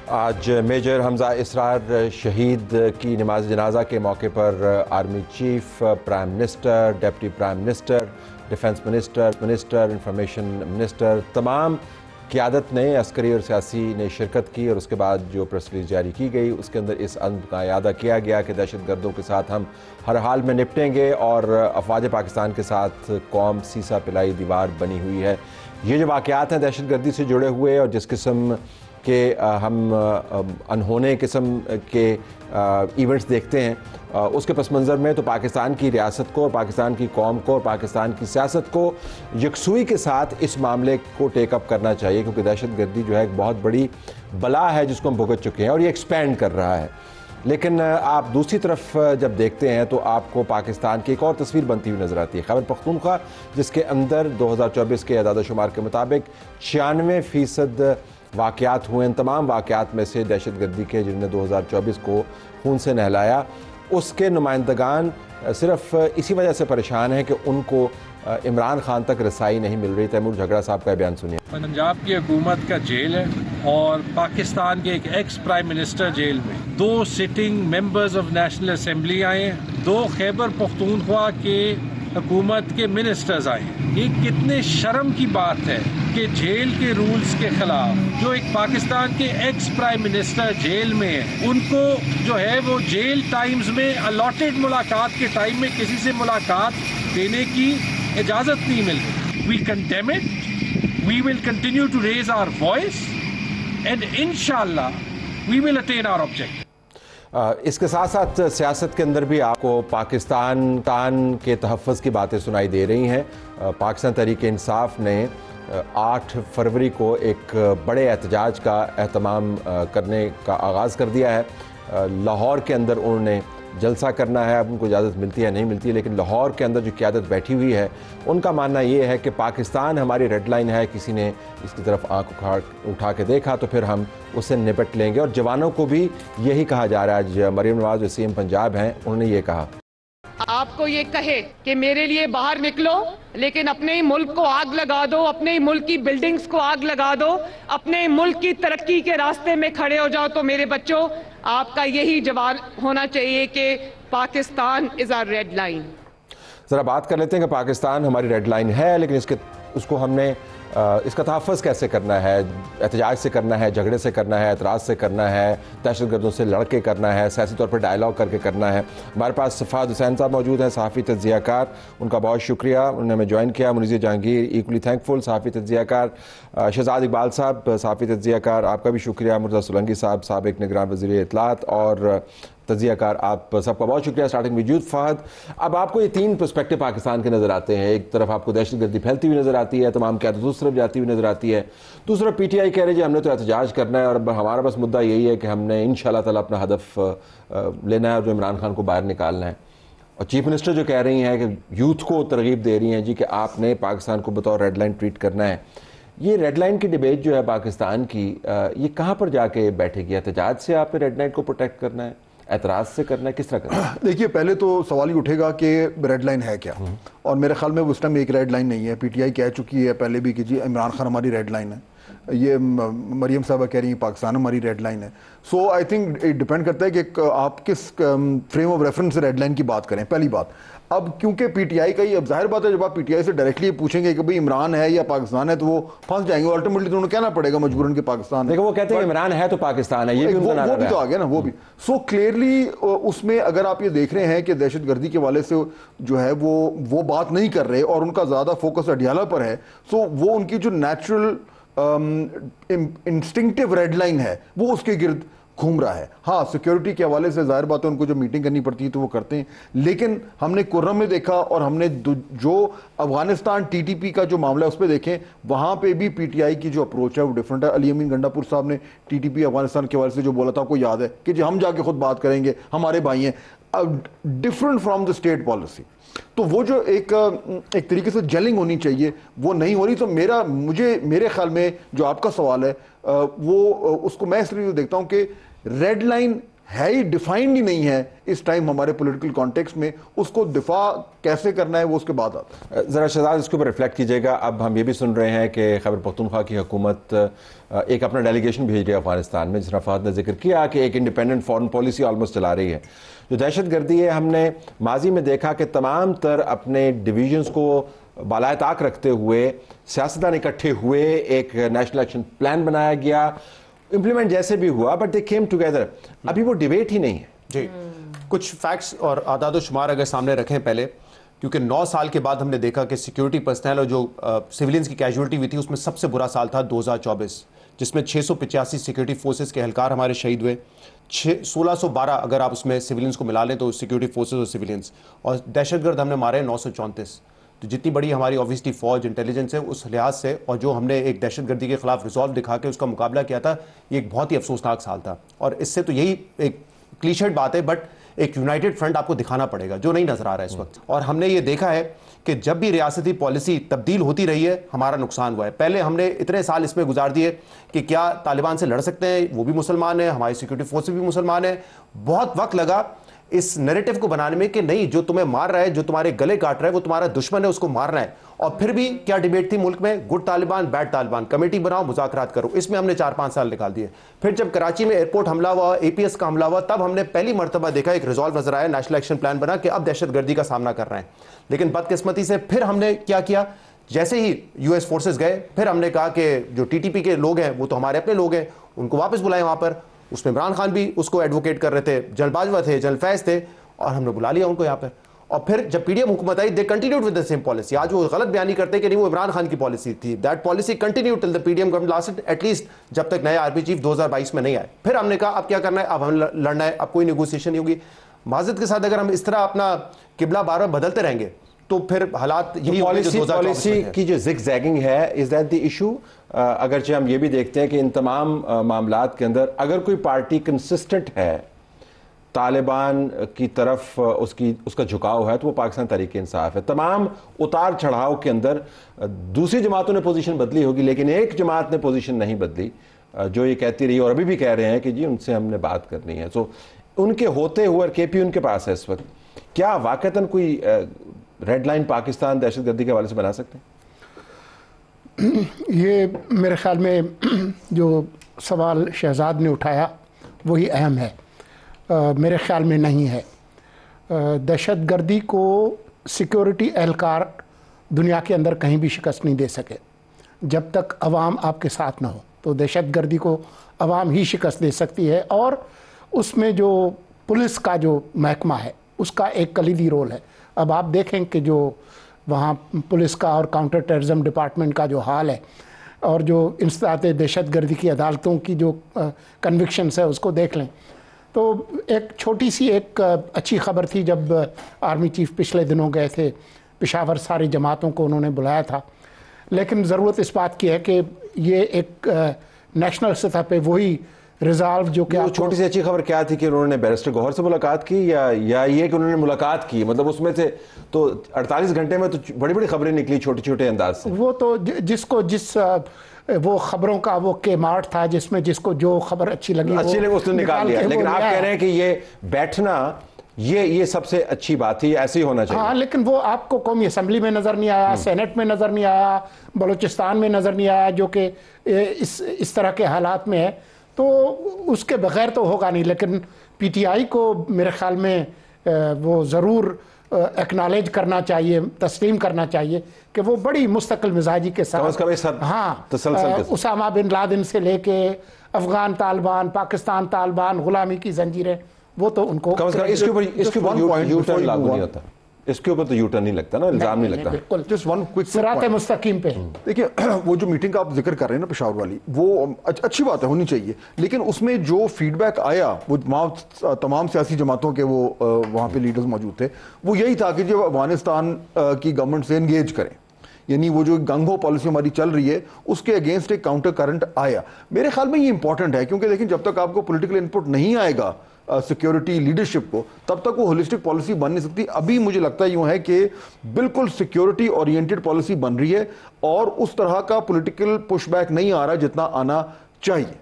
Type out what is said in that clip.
آج میجر حمزہ اسرار شہید کی نماز جنازہ کے موقع پر army chief, prime minister, deputy prime minister, defence minister, information minister, تمام قیادت نے، عسکری اور سیاسی نے شرکت کی، اور اس کے بعد جو پریس ریلیز جاری کی گئی اس کے اندر اس عزم کا اعادہ کیا گیا کہ دہشت گردوں کے ساتھ ہم ہر حال میں نپٹیں گے، اور افواج پاکستان کے ساتھ قوم سیسا پلائی دیوار بنی ہوئی ہے۔ یہ جو واقعات ہیں دہشت گردی سے جڑے ہوئے اور جس قسم کہ ہم انہونے قسم کے ایونٹس دیکھتے ہیں، اس کے پس منظر میں تو پاکستان کی ریاست کو، پاکستان کی قوم کو اور پاکستان کی سیاست کو یکسوئی کے ساتھ اس معاملے کو ٹیک اپ کرنا چاہیے، کیونکہ دہشت گردی جو ہے ایک بہت بڑی بلا ہے جس کو ہم بھگت چکے ہیں اور یہ ایکسپینڈ کر رہا ہے۔ لیکن آپ دوسری طرف جب دیکھتے ہیں تو آپ کو پاکستان کی ایک اور تصویر بنتی ہوئی نظر آتی ہے، خیبر پختونخوا، جس کے اندر 2024 کے اعداد و شمار کے مطابق 96% واقعات ہوئے۔ ان تمام واقعات میں سے دہشت گردی کے جنہوں نے 2024 کو خون سے نہلایا، اس کے نمائندگان صرف اسی وجہ سے پریشان ہیں کہ ان کو عمران خان تک رسائی نہیں مل رہی۔ تیمور جھگڑا صاحب کا بیان سنیے۔ پنجاب کی حکومت کا جیل ہے اور پاکستان کے ایک ایکس پرائم منسٹر جیل میں، 2 sitting members of national assembly آئے ہیں، 2 خیبر پختونخوا کے حکومت کے منسٹرز آئے ہیں۔ یہ کتنے شرم کی بات ہے کہ جیل کے رولز کے خلاف جو ایک پاکستان کے ایکس پرائم منسٹر جیل میں ہیں، ان کو جو ہے وہ جیل ٹائمز میں الاٹڈ ملاقات کے ٹائم میں کسی سے ملاقات دینے کی اجازت نہیں مل رہی۔ We condemn it. We will continue to raise our voice and inshallah we will attain our objective. اس کے ساتھ ساتھ سیاست کے اندر بھی آپ کو پاکستان کے تحفظ کی باتیں سنائی دے رہی ہیں۔ پاکستان تحریک انصاف نے 8 فروری کو ایک بڑے احتجاج کا اہتمام کرنے کا آغاز کر دیا ہے۔ لاہور کے اندر انہوں نے جلسہ کرنا ہے، اب ان کو اجازت ملتی ہے نہیں ملتی ہے، لیکن لاہور کے اندر جو قیادت بیٹھی ہوئی ہے ان کا ماننا یہ ہے کہ پاکستان ہماری ریڈ لائن ہے، کسی نے اس کی طرف آنکھ اٹھا کے دیکھا تو پھر ہم اس سے نپٹ لیں گے۔ اور جوانوں کو بھی یہی کہا جا رہا ہے۔ آج مریم نواز جو سی ایم پنجاب ہیں، انہوں نے یہ کہا، آپ کو یہ کہے کہ میرے لیے باہر نکلو لیکن اپنے ہی ملک کو آگ لگا دو، اپنے ہی ملک کی بلڈنگز کو آگ لگا دو، اپنے ہی ملک کی ترقی کے راستے میں کھڑے ہو جاؤ، تو میرے بچوں آپ کا یہی جواب ہونا چاہیے کہ پاکستان از آر ریڈ لائن۔ ذرا بات کر لیتے ہیں کہ پاکستان ہماری ریڈ لائن ہے، لیکن اس کو ہم نے اس کا تحفظ کیسے کرنا ہے؟ احتجاج سے کرنا ہے، جھگڑے سے کرنا ہے، اعتراض سے کرنا ہے، دہشت گردوں سے لڑ کے کرنا ہے، سیاسی طور پر ڈائلاگ کر کے کرنا ہے؟ ہمارے پاس فہد حسین صاحب موجود ہیں، صحافی تجزیہ کار، ان کا بہت شکریہ، انہوں نے ہمیں جوائن کیا۔ منیزہ جہانگیر ایکولی تھینکفل، صحافی تجزیہ کار۔ شہزاد اقبال صاحب، صحافی تجزیہ کار، آپ کا بھی شکریہ۔ مرتضیٰ سولنگی صاحب، سابق نگراں وزیر اطلاعات اور تجزیہ کار، آپ سب کا بہت شکریہ۔ اسٹارٹنگ وجود فہد، اب آپ کو یہ 3 پرسپیکٹو پاکستان کے نظر آتے ہیں۔ ایک طرف آپ کو دہشت گردی پھیلتی ہوئی نظر آتی ہے، تمام قیادت دوسری طرف جاتی ہوئی نظر آتی ہے، دوسرا پی ٹی آئی کہہ رہے جی ہم نے تو احتجاج کرنا ہے اور اب ہمارا بس مدعا یہی ہے کہ ہم نے انشاءاللہ تعالیٰ اپنا ہدف لینا ہے اور جو عمران خان کو باہر نکالنا ہے، اور چیف منسٹر جو کہہ رہی ہیں کہ یوتھ کو ترغیب دے رہی ہیں جی کہ آپ نے پاکستان کو بطور ریڈ لائن ٹریٹ کرنا ہے۔ یہ ریڈ لائن کی ڈیبیٹ جو ہے پاکستان کی، یہ کہاں پر جا کے بیٹھے گی؟ احتجاج سے آپ نے ریڈ لائن کو پروٹیکٹ کرنا ہے، اعتراض سے کرنا ہے، کس طرح کرنا ہے؟ دیکھیے، پہلے تو سوال ہی اٹھے گا کہ ریڈ لائن ہے کیا، اور میرے خیال میں اس ٹائم ایک ریڈ لائن نہیں ہے۔ پی ٹی آئی کہہ چکی ہے پہلے بھی کہ جی عمران خان ہماری ریڈ لائن ہے، یہ مریم صاحبہ کہہ رہی ہیں پاکستان ہماری ریڈ لائن ہے۔ سو آئی تھنک ڈپینڈ کرتا ہے کہ آپ کس فریم آف ریفرنس سے ریڈ لائن کی بات کریں، پہلی بات۔ اب کیونکہ پی ٹی آئی کا اب ظاہر بات ہے جب آپ پی ٹی آئی سے ڈائریکٹلی پوچھیں گے کہ بھئی عمران ہے یا پاکستان ہے تو وہ پھنس جائیں گے، الٹیمیٹلی تو انہوں کہنا پڑے گا مجبوراً کہ پاکستان ہے، لیکن وہ کہتے ہیں عمران ہے تو پاکستان ہے، یہ بھی وہ بھی تو آ گیا نا، وہ بھی۔ سو کلیئرلی اس میں اگر آپ یہ دیکھ رہے ہیں کہ دہشت گردی کے والے سے جو ہے وہ بات نہیں کر رہے اور ان کا زیادہ فوکس اڈیالہ پر ہے، سو وہ ان کی جو نیچرل انسٹنکٹیو ریڈ لائن ہے وہ اس کے گرد گھوم رہا ہے۔ ہاں، سیکیورٹی کے حوالے سے ظاہر بات ہے ان کو جو میٹنگ کرنی پڑتی ہے تو وہ کرتے ہیں، لیکن ہم نے کرم میں دیکھا اور ہم نے جو افغانستان ٹی ٹی پی کا جو معاملہ ہے اس پہ دیکھیں، وہاں پہ بھی پی ٹی آئی کی جو اپروچ ہے وہ ڈفرنٹ ہے۔ علی امین گنڈا پور صاحب نے ٹی ٹی پی افغانستان کے حوالے سے جو بولا تھا آپ کو یاد ہے کہ جی ہم جا کے خود بات کریں گے، ہمارے بھائی ہیں، different from the state policy. تو وہ جو ایک طریقے سے جیلنگ ہونی چاہیے وہ نہیں ہو رہی۔ تو میرے خیال میں جو آپ کا سوال ہے وہ اس کو میں اس طریقے سے دیکھتا ہوں کہ ریڈ لائن ہے ہی ڈیفائنڈ ہی نہیں ہے اس ٹائم ہمارے پولیٹیکل کانٹیکسٹ میں. اس کو دفاع کیسے کرنا ہے وہ اس کے بعد آتا ہے. ذرا شہزاد اس کے اوپر ریفلیکٹ کیجیے گا. اب ہم یہ بھی سن رہے ہیں کہ خیبر پختونخوا کی حکومت ایک اپنا ڈیلیگیشن بھیج رہی ہے افغانستان میں, جس طرح فہد نے ذکر کیا کہ ایک انڈیپینڈنٹ فارن پالیسی آلموسٹ چلا رہی ہے. جو دہشت گردی ہے, ہم نے ماضی میں دیکھا کہ تمام تر اپنے ڈویژنز کو بالائے طاق رکھتے ہوئے سیاستدان اکٹھے ہوئے, ایک نیشنل ایکشن پلان بنایا گیا, امپلیمنٹ جیسے بھی ہوا, بٹ دے کیم ٹوگیدر. ابھی وہ ڈیبیٹ ہی نہیں ہے. جی, کچھ فیکٹس اور اعداد و شمار اگر سامنے رکھیں پہلے, کیونکہ 9 سال کے بعد ہم نے دیکھا کہ سیکیورٹی پرسنل اور جو سیولینز کی کیجولٹی ہوئی تھی اس میں سب سے برا سال تھا 2024, جس میں 685 سیکیورٹی فورسز کے اہلکار ہمارے شہید ہوئے. 1612 اگر آپ اس میں سیولینز کو ملا لیں تو سیکیورٹی فورسز اور سیولینز, اور دہشت گرد ہم نے مارے 934. تو جتنی بڑی ہماری اوبویسلی فوج انٹیلیجنس ہے اس لحاظ سے, اور جو ہم نے ایک دہشت گردی کے خلاف ریزالو دکھا کے اس کا مقابلہ کیا تھا, یہ ایک بہت ہی افسوسناک سال تھا. اور اس سے تو یہی ایک کلیشیڈ بات ہے, بٹ ایک یونائٹڈ فرنٹ آپ کو دکھانا پڑے گا جو نہیں نظر آ رہا ہے اس وقت. اور ہم نے یہ دیکھا ہے کہ جب بھی ریاستی پالیسی تبدیل ہوتی رہی ہے ہمارا نقصان ہوا ہے. پہلے ہم نے اتنے سال اس میں گزار دیے کہ کیا طالبان سے لڑ سکتے ہیں, وہ بھی مسلمان ہیں, ہماری سیکورٹی فورسز بھی مسلمان ہیں. بہت وقت لگا اس نیریٹو کو بنانے میں کہ نہیں, جو تمہیں مار رہا ہے, جو تمہارے گلے کاٹ رہا ہے وہ تمہارا دشمن ہے, اس کو مارنا ہے. اور پھر بھی کیا ڈیبیٹ تھی ملک میں, good Taliban bad Taliban, committee بناؤ مذاکرات کرو. اس میں ہم نے 4-5 سال نکال دیے. پھر جب کراچی میں ایئرپورٹ حملہ ہوا, APS کا حملہ ہوا, تب ہم نے پہلی مرتبہ دیکھا ایک ریزالو نظر آیا, نیشنل ایکشن پلان بنا کہ اب دہشت گردی کا سامنا کر رہے ہیں. لیکن بدقسمتی سے پھر ہم نے کیا جیسے ہی US فورسز گئے, پھر ہم نے کہا کہ جو TTP کے لوگ ہیں وہ تو ہمارے اپنے لوگ ہیں, ان کو واپس بلائیں وہاں پر. اس میں عمران خان بھی اس کو ایڈوکیٹ کر رہے تھے, جنرل باجوہ تھے, جنرل فیض تھے, اور ہم نے بلا لیا ان کو یہاں پر. اور پھر جب PDM حکومت آئی, they continued with the same policy. آج وہ غلط بیانی کرتے کہ نہیں وہ عمران خان کی پالیسی تھی. That policy continued till the PDM government lasted at least جب تک نئے آرمی چیف 2022 میں نہیں آئے. پھر ہم نے کہا اب کیا کرنا ہے, اب ہم لڑنا ہے, اب کوئی نیگوسیشن نہیں ہوگی. معذرت کے ساتھ اگر ہم اس طرح اپنا قبلہ بار بار بدلتے رہیں گے تو پھر حالات یہی ہوں گے جو 2024 پالیسی کی جو زگ زیگنگ ہے, از دیٹ دی ایشو. اگرچہ ہم یہ بھی دیکھتے ہیں کہ ان تمام معاملات کے اندر اگر کوئی پارٹی کنسسٹنٹ ہے, طالبان کی طرف اس کا جھکاؤ ہے, تو وہ پاکستان تحریک انصاف ہے. تمام اتار چڑھاؤ کے اندر دوسری جماعتوں نے پوزیشن بدلی ہوگی, لیکن ایک جماعت نے پوزیشن نہیں بدلی, جو یہ کہتی رہی اور ابھی بھی کہہ رہے ہیں کہ جی ان سے ہم نے بات کرنی ہے. سو ان کے ہوتے ہوئے KP ان کے پاس ہے اس وقت, کیا واقعتاً کوئی ریڈ لائن پاکستان دہشت گردی کے حوالے سے بنا سکتے ہیں؟ یہ میرے خیال میں جو سوال شہزاد نے اٹھایا وہی اہم ہے. میرے خیال میں نہیں ہے. دہشت گردی کو سیکیورٹی اہلکار دنیا کے اندر کہیں بھی شکست نہیں دے سکے جب تک عوام آپ کے ساتھ نہ ہو. تو دہشت گردی کو عوام ہی شکست دے سکتی ہے, اور اس میں جو پولیس کا جو محکمہ ہے اس کا ایک کلیدی رول ہے. اب آپ دیکھیں کہ جو وہاں پولیس کا اور کاؤنٹر ٹیررزم ڈپارٹمنٹ کا جو حال ہے, اور جو انسداد دہشت گردی کی عدالتوں کی جو کنوکشنز ہے اس کو دیکھ لیں, تو ایک چھوٹی سی ایک اچھی خبر تھی جب آرمی چیف پچھلے دنوں گئے تھے پشاور, ساری جماعتوں کو انہوں نے بلایا تھا. لیکن ضرورت اس بات کی ہے کہ یہ ایک نیشنل سطح پہ وہی ریزالو جو کہ چھوٹی سی اچھی خبر کیا تھی کہ انہوں نے بیرسٹر گوہر سے ملاقات کی, یا یہ کہ انہوں نے ملاقات کی, مطلب اس میں سے تو 48 گھنٹے میں تو بڑی بڑی خبریں نکلی چھوٹے چھوٹے انداز سے. وہ تو جس وہ خبروں کا وہ کے مارٹ تھا, جس میں جس کو جو خبر اچھی لگی اس نے نکال لیا. لیکن آپ کہہ رہے ہیں کہ یہ بیٹھنا یہ سب سے اچھی بات تھی, ایسے ہی ہونا چاہیے. ہاں, لیکن وہ آپ کو قومی اسمبلی میں نظر نہیں آیا, سینٹ میں نظر نہیں آیا, بلوچستان میں نظر نہیں آیا, جو کہ اس طرح کے حالات میں ہے. تو اس کے بغیر تو ہوگا نہیں. لیکن PTI کو میرے خیال میں وہ ضرور ایکنالج کرنا چاہیے, تسلیم کرنا چاہیے کہ وہ بڑی مستقل مزاجی کے ساتھ, ہاں, اسامہ بن لادن سے لے کے افغان طالبان, پاکستان طالبان, غلامی کی زنجیریں, وہ تو ان کو اس کے اوپر یوٹرن لاگو نہیں ہوتا, اس کے اوپر تو یوٹرن نہیں لگتا نا, الزام نہیں لگتا. بالکل جسٹ ون کوئک صراط مستقیم پہ. دیکھیے وہ جو میٹنگ کا آپ ذکر کر رہے ہیں نا پشاور والی, وہ اچھی بات ہے, ہونی چاہیے, لیکن اس میں جو فیڈ بیک آیا وہ تمام سیاسی جماعتوں کے وہ وہاں پہ لیڈرز موجود تھے, وہ یہی تھا کہ جو افغانستان کی گورنمنٹ سے انگیج کریں, یعنی وہ جو گنگو پالیسی ہماری چل رہی ہے اس کے اگینسٹ ایک کاؤنٹر کرنٹ آیا. میرے خیال میں یہ امپورٹنٹ ہے, کیونکہ دیکھیں جب تک آپ کو پولیٹیکل انپٹ نہیں آئے گا سیکیورٹی لیڈرشپ کو, تب تک وہ ہولسٹک پالیسی بن نہیں سکتی. ابھی مجھے لگتا ہے یوں ہے کہ بالکل سیکیورٹی اورینٹڈ پالیسی بن رہی ہے, اور اس طرح کا پولیٹیکل پش بیک نہیں آ رہا جتنا آنا چاہیے.